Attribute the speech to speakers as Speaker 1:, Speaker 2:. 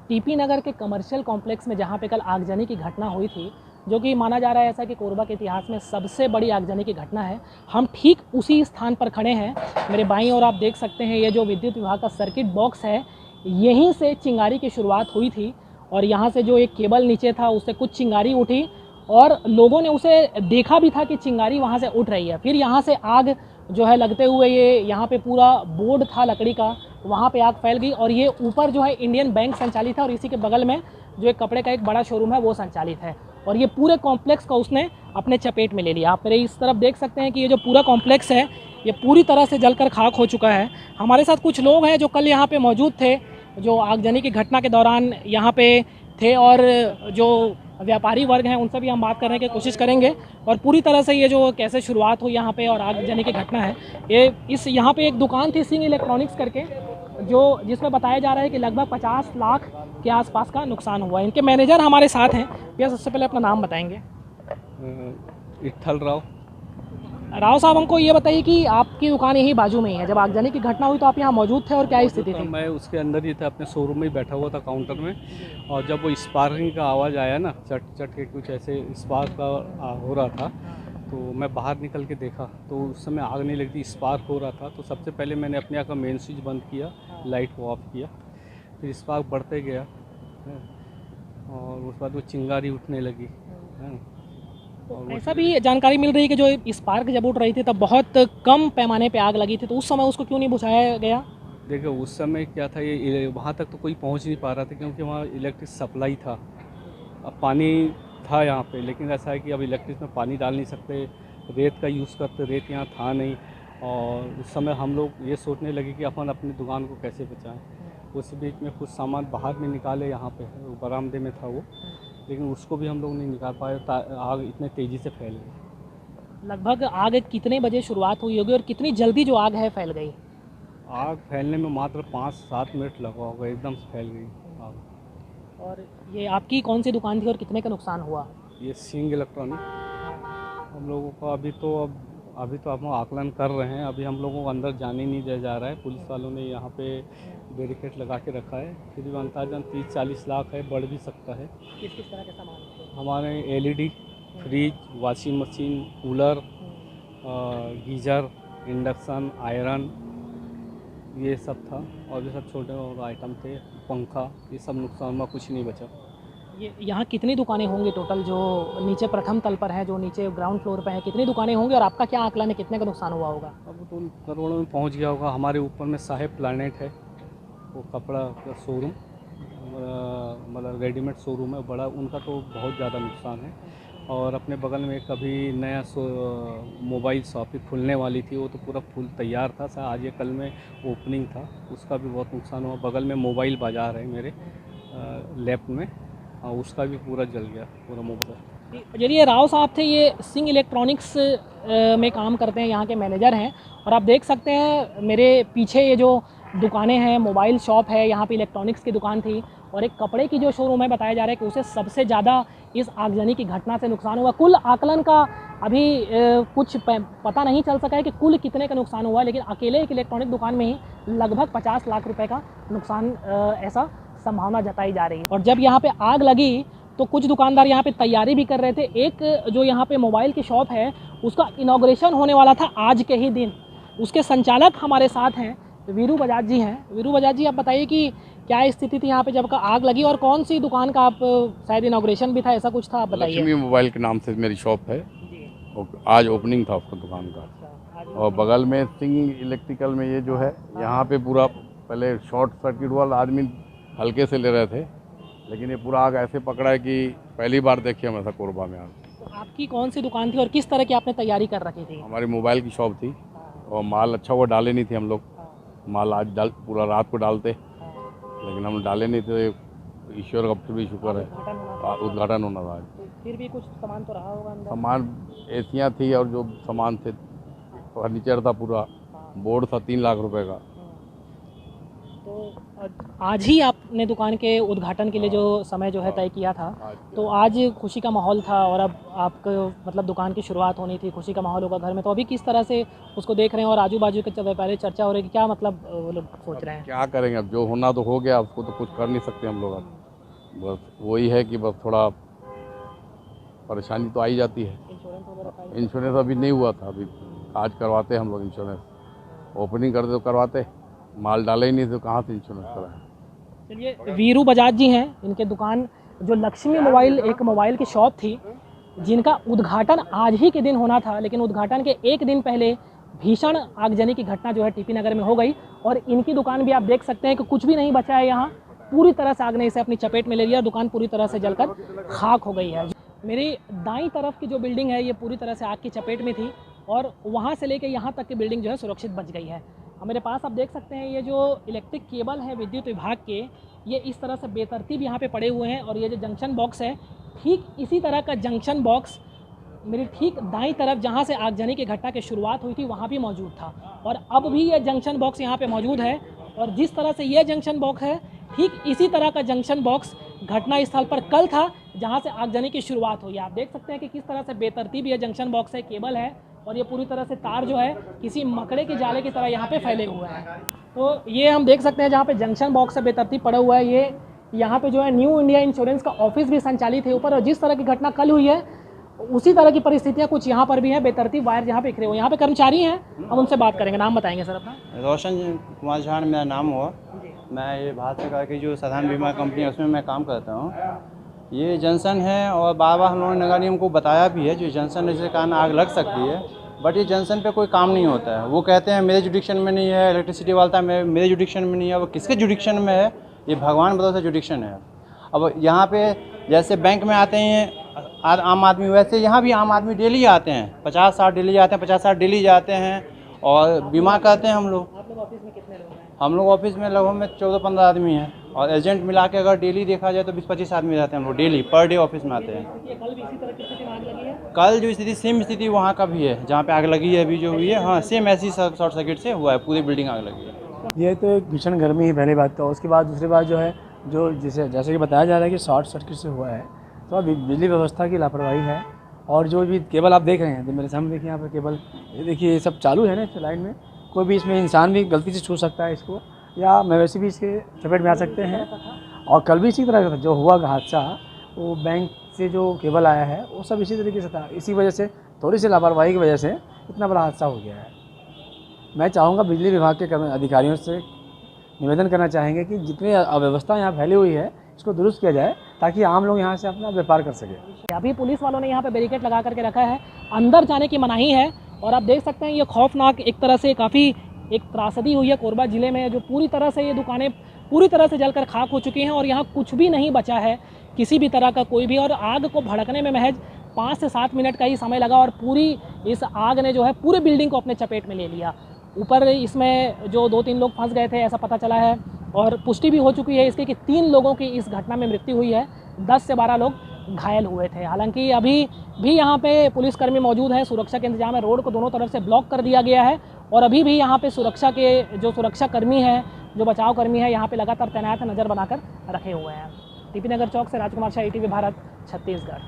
Speaker 1: TP नगर के commercial complex में जहाँ पे कल आगजनी की घटना हुई थी, जो कि माना जा रहा है ऐसा कि कोरबा के इतिहास में सबसे बड़ी आगजनी की घटना है। हम ठीक उसी स्थान पर खड़े हैं। मेरे बाईं ओर आप देख सकते हैं ये जो विद्युत विभाग का सर्किट बॉक्स है, यहीं से चिंगारी की शुरुआत हुई थी और यहाँ से जो एक केबल नीचे था उससे कुछ चिंगारी उठी और लोगों ने उसे देखा भी था कि चिंगारी वहाँ से उठ रही है। फिर यहाँ से आग जो है लगते हुए ये यहाँ पे पूरा बोर्ड था लकड़ी का, वहाँ पे आग फैल गई और ये ऊपर जो है इंडियन बैंक संचालित है और इसी के बगल में जो एक कपड़े का एक बड़ा शोरूम है वो संचालित है और ये पूरे कॉम्प्लेक्स को उसने अपने चपेट में ले लिया। आप मेरे इस तरफ देख सकते हैं कि ये जो पूरा कॉम्प्लेक्स है ये पूरी तरह से जलकर खाक हो चुका है। हमारे साथ कुछ लोग हैं जो कल यहाँ पे मौजूद थे, जो आगजनी की घटना के दौरान यहाँ पे थे और जो व्यापारी वर्ग हैं उनसे भी हम बात करने की कोशिश करेंगे और पूरी तरह से ये जो कैसे शुरुआत हुई यहाँ पे और आगजनी की घटना है। ये इस यहाँ पे एक दुकान थी सिंह इलेक्ट्रॉनिक्स करके, जो जिसमें बताया जा रहा है कि लगभग 50 लाख के आसपास का नुकसान हुआ है। इनके मैनेजर हमारे साथ हैं। भैया सबसे पहले अपना नाम बताएंगे।
Speaker 2: विठल राव।
Speaker 1: राव साहब, हमको ये बताइए कि आपकी दुकान यही बाजू में ही है, जब आगजनी की घटना हुई तो आप यहाँ मौजूद थे और क्या स्थिति थी?
Speaker 2: मैं उसके अंदर ही था, अपने शोरूम में ही बैठा हुआ था काउंटर में, और जब वो स्पार्किंग का आवाज़ आया ना, चट चट के कुछ ऐसे स्पार्क का हो रहा था, तो मैं बाहर निकल के देखा तो उस समय आग नहीं लगती, स्पार्क हो रहा था। तो सबसे पहले मैंने अपने यहाँ का मेन स्विच बंद किया, लाइट को ऑफ किया, फिर स्पार्क बढ़ते गया और उसके बाद वो चिंगारी उठने लगी।
Speaker 1: तो ऐसा भी जानकारी मिल रही है कि जो स्पार्क जब उठ रही थी तब बहुत कम पैमाने पे आग लगी थी, तो उस समय उसको क्यों नहीं बुझाया गया?
Speaker 2: देखो उस समय क्या था, ये वहाँ तक तो कोई पहुँच नहीं पा रहा था क्योंकि वहाँ इलेक्ट्रिक सप्लाई था। अब पानी था यहाँ पे, लेकिन ऐसा है कि अब इलेक्ट्रिक में पानी डाल नहीं सकते, रेत का यूज़ करते, रेत यहाँ था नहीं। और उस समय हम लोग ये सोचने लगे कि अपन अपनी दुकान को कैसे बचाएं। उस बीच में कुछ सामान बाहर में निकाले, यहाँ पे बरामदे में था वो, लेकिन उसको भी हम लोग नहीं निकाल पाए, आग इतने तेज़ी से फैल गई।
Speaker 1: लगभग आग कितने बजे शुरुआत हुई होगी और कितनी जल्दी जो आग है फैल गई?
Speaker 2: आग फैलने में मात्र 5-7 मिनट लगा होगा, एकदम से फैल गई आग।
Speaker 1: और ये आपकी कौन सी दुकान थी और कितने का नुकसान हुआ?
Speaker 2: ये सिंह इलेक्ट्रॉनिक हम लोगों का अभी तो हम आकलन कर रहे हैं। अभी हम लोगों को अंदर जाने नहीं दिया जा रहा है। पुलिस वालों ने यहाँ पे बैरिकेड लगा के रखा है। फिर भी अंदाजन 30-40 लाख है, बढ़ भी सकता है।
Speaker 1: किस किस तरह के सामान थे?
Speaker 2: हमारे LED, fridge, washing machine, cooler, geyser, induction, iron, ये सब था और भी सब छोटे और आइटम थे, पंखा, ये सब नुकसान हुआ, कुछ नहीं बचा।
Speaker 1: ये यहाँ कितनी दुकानें होंगी टोटल, जो नीचे प्रथम तल पर है, जो नीचे ग्राउंड फ्लोर पे है, कितनी दुकानें होंगी और आपका क्या आकलन है, कितने का नुकसान हुआ होगा?
Speaker 2: अब तो करोड़ों में पहुँच गया होगा। हमारे ऊपर में साहेब प्लानेट है, वो कपड़ा का शोरूम, मतलब रेडीमेड शोरूम है बड़ा, उनका तो बहुत ज़्यादा नुकसान है। और अपने बगल में एक अभी नया मोबाइल शॉप खुलने वाली थी, वो तो पूरा फुल तैयार था, आज ये कल में ओपनिंग था, उसका भी बहुत नुकसान हुआ। बगल में मोबाइल बाज़ार है मेरे लेफ्ट में, और उसका भी पूरा जल गया, पूरा मोबाइल।
Speaker 1: चलिए, राव साहब थे, ये सिंह इलेक्ट्रॉनिक्स में काम करते हैं, यहाँ के मैनेजर हैं और आप देख सकते हैं मेरे पीछे ये जो दुकानें हैं, मोबाइल शॉप है, यहाँ पे इलेक्ट्रॉनिक्स की दुकान थी और एक कपड़े की जो शोरूम है, बताया जा रहा है कि उसे सबसे ज़्यादा इस आगजनी की घटना से नुकसान हुआ। कुल आकलन का अभी कुछ पता नहीं चल सका है कि कुल कितने का नुकसान हुआ, लेकिन अकेले एक इलेक्ट्रॉनिक दुकान में ही लगभग 50 लाख रुपए का नुकसान ऐसा संभावना जताई जा रही है। और जब यहाँ पे आग लगी तो कुछ दुकानदार यहाँ पे तैयारी भी कर रहे थे। एक जो यहाँ पे मोबाइल की शॉप है उसका इनॉग्रेशन होने वाला था आज के ही दिन। उसके संचालक हमारे साथ हैं, वीरू बजाज जी हैं। वीरू बजाज जी, आप बताइए कि क्या स्थिति थी यहाँ पे जब का आग लगी और कौन सी दुकान का आप शायद इनॉग्रेशन भी था, ऐसा कुछ था, आप बताइए।
Speaker 3: लक्ष्मी मोबाइल के नाम से मेरी शॉप है, आज ओपनिंग था उसका दुकान का। और बगल में सिंह इलेक्ट्रिकल में ये जो है, यहाँ पे पूरा पहले शॉर्ट सर्किट हुआ, आदमी हल्के से ले रहे थे, लेकिन ये पूरा आग ऐसे पकड़ा है कि पहली बार देखी हम ऐसा कोरबा में आग।
Speaker 1: तो आपकी कौन सी दुकान थी और किस तरह की आपने तैयारी कर रखी थी?
Speaker 3: हमारी मोबाइल की शॉप थी और माल अच्छा हुआ डाले नहीं थे हम लोग, माल आज पूरा रात को डालते, लेकिन हम डाले नहीं थे। ईश्वर का भी शुक्र है, उद्घाटन होना था आज।
Speaker 1: फिर भी कुछ सामान तो रहा होगा अंदर?
Speaker 3: सामान एसियाँ थी और जो सामान थे, फर्नीचर था, पूरा बोर्ड था 3 लाख रुपए का।
Speaker 1: तो तो आज ही आपने दुकान के उद्घाटन के लिए जो समय जो है तय किया था, तो आज खुशी का माहौल था और अब आपको मतलब दुकान की शुरुआत होनी थी, खुशी का माहौल होगा घर में, तो अभी किस तरह से उसको देख रहे हैं और आजू बाजू के व्यापारी चर्चा हो रही है कि क्या मतलब वो लोग सोच रहे हैं?
Speaker 3: क्या करेंगे, अब जो होना तो हो गया, उसको तो कुछ कर नहीं सकते हम लोग। अब बस वही है कि बस थोड़ा परेशानी तो आई जाती है।
Speaker 1: इंश्योरेंस वगैरह
Speaker 3: इंश्योरेंस अभी नहीं हुआ था, अभी आज करवाते हम लोग इंश्योरेंस। ओपनिंग करते तो करवाते, माल डाले ही नहीं तो कहाँ से इंश्योरेंस कराएं।
Speaker 1: चलिए, वीरू बजाज जी हैं, इनके दुकान जो लक्ष्मी मोबाइल, एक मोबाइल की शॉप थी जिनका उद्घाटन आज ही के दिन होना था, लेकिन उद्घाटन के एक दिन पहले भीषण आगजनी की घटना जो है टीपी नगर में हो गई और इनकी दुकान भी आप देख सकते हैं कि कुछ भी नहीं बचा है यहाँ, पूरी तरह से आग ने इसे अपनी चपेट में ले लिया, दुकान पूरी तरह से जलकर खाक हो गई है। मेरी दाईं तरफ की जो बिल्डिंग है ये पूरी तरह से आग की चपेट में थी और वहाँ से लेकर यहाँ तक की बिल्डिंग जो है सुरक्षित बच गई है। और मेरे पास आप देख सकते हैं ये जो इलेक्ट्रिक केबल है विद्युत विभाग के, ये इस तरह से बेतरतीब यहाँ पे पड़े हुए हैं और ये जो जंक्शन बॉक्स है, ठीक इसी तरह का जंक्शन बॉक्स मेरी ठीक दाईं तरफ जहाँ से आगजनी की घटना की शुरुआत हुई थी वहाँ भी मौजूद था और अब भी ये जंक्शन बॉक्स यहाँ पे मौजूद है। और जिस तरह से ये जंक्शन बॉक्स है, ठीक इसी तरह का जंक्शन बॉक्स घटना स्थल पर कल था जहाँ से आगजनी की शुरुआत हुई है। आप देख सकते हैं कि किस तरह से बेतरतीब ये जंक्शन बॉक्स है, केबल है और ये पूरी तरह से तार जो है किसी मकड़े के जाले की तरह यहाँ पे फैले हुए हैं। तो ये हम देख सकते हैं जहाँ पे जंक्शन बॉक्स है बेतरतीब पड़ा हुआ है, ये यहाँ पे जो है न्यू इंडिया इंश्योरेंस का ऑफिस भी संचालित है ऊपर, और जिस तरह की घटना कल हुई है उसी तरह की परिस्थितियाँ कुछ यहाँ पर भी है, बेतरतीब वायर यहाँ पे बिखरे हुए। यहाँ पे कर्मचारी हैं, हम उनसे बात करेंगे। नाम बताएंगे सर अपना?
Speaker 4: रोशन कुमार झा मेरा नाम हुआ। मैं ये भारत सरकार की जो साधारण बीमा कंपनी है उसमें मैं काम करता हूँ। ये जंक्शन है और बार बार हम लोगों ने नगर निगम को बताया भी है, जो जंक्शन जिसके कारण आग लग सकती है, बट ये जंक्शन पे कोई काम नहीं होता है। वो कहते हैं मेरे जुडिक्शन में नहीं है, इलेक्ट्रिसिटी वाला मेरे जुडिक्शन में नहीं है। वो किसके जुडिक्शन में है? ये भगवान भरोसे जुडिक्शन है। अब यहाँ पे जैसे बैंक में आते हैं आम आदमी, वैसे यहाँ भी आम आदमी डेली आते हैं, 50-60 डेली आते हैं, 50-60 डेली जाते हैं और बीमा करते हैं हम लोग।
Speaker 1: आप लोग ऑफिस में कितने लोग हैं?
Speaker 4: हम लोग ऑफिस में लगभग में 14-15 आदमी हैं और एजेंट मिला के अगर डेली देखा जाए तो 20-25 आदमी रहते हैं हम लोग डेली पर डे ऑफिस में आते हैं।
Speaker 1: कल भी इसी तरह की स्थिति में आग लगी है?
Speaker 4: कल जो स्थिति सेम स्थिति वहाँ का भी है, जहाँ पे आग लगी है अभी जो हुई है, हाँ सेम ऐसी शॉर्ट सर्किट से हुआ है, पूरी बिल्डिंग आग लगी है।
Speaker 5: ये तो एक भीषण गर्मी है पहली बात तो, उसके बाद दूसरी बात जो है जो जैसे कि बताया जा रहा है कि शॉर्ट सर्किट से हुआ है, तो बिजली व्यवस्था की लापरवाही है। और जो भी केबल आप देख रहे हैं, तो मेरे सामने देखिए यहाँ पर केबल, ये देखिए ये सब चालू है ना इस लाइन में, कोई भी इसमें इंसान भी गलती से छू सकता है इसको, या मवेशी भी इसके चपेट में आ सकते हैं। और कल भी इसी तरह का जो हुआ हादसा, वो बैंक से जो केबल आया है वो सब इसी तरीके से था। इसी वजह से थोड़ी सी लापरवाही की वजह से इतना बड़ा हादसा हो गया है। मैं चाहूँगा बिजली विभाग के अधिकारियों से निवेदन करना चाहेंगे कि जितनी अव्यवस्था यहाँ फैली हुई है इसको दुरुस्त किया जाए, ताकि आम लोग यहाँ से अपना व्यापार कर सकें।
Speaker 1: अभी पुलिस वालों ने यहाँ पे बैरिकेड लगा करके रखा है, अंदर जाने की मनाही है और आप देख सकते हैं ये खौफनाक एक तरह से काफ़ी एक त्रासदी हुई है कोरबा ज़िले में, जो पूरी तरह से ये दुकानें पूरी तरह से जलकर खाक हो चुकी हैं और यहाँ कुछ भी नहीं बचा है किसी भी तरह का कोई भी। और आग को भड़कने में महज 5 से 7 मिनट का ही समय लगा और पूरी इस आग ने जो है पूरी बिल्डिंग को अपने चपेट में ले लिया। ऊपर इसमें जो 2-3 लोग फंस गए थे ऐसा पता चला है और पुष्टि भी हो चुकी है इसकी कि 3 लोगों की इस घटना में मृत्यु हुई है, 10 से 12 लोग घायल हुए थे। हालांकि अभी भी यहाँ पे पुलिसकर्मी मौजूद हैं, सुरक्षा के इंतजाम है, रोड को दोनों तरफ से ब्लॉक कर दिया गया है और अभी भी यहाँ पे सुरक्षा के जो सुरक्षाकर्मी हैं, जो बचाव कर्मी हैं, यहाँ पे लगातार तैनात नज़र बनाकर रखे हुए हैं। टीपी नगर चौक से राजकुमार शाह, ITV भारत, छत्तीसगढ़।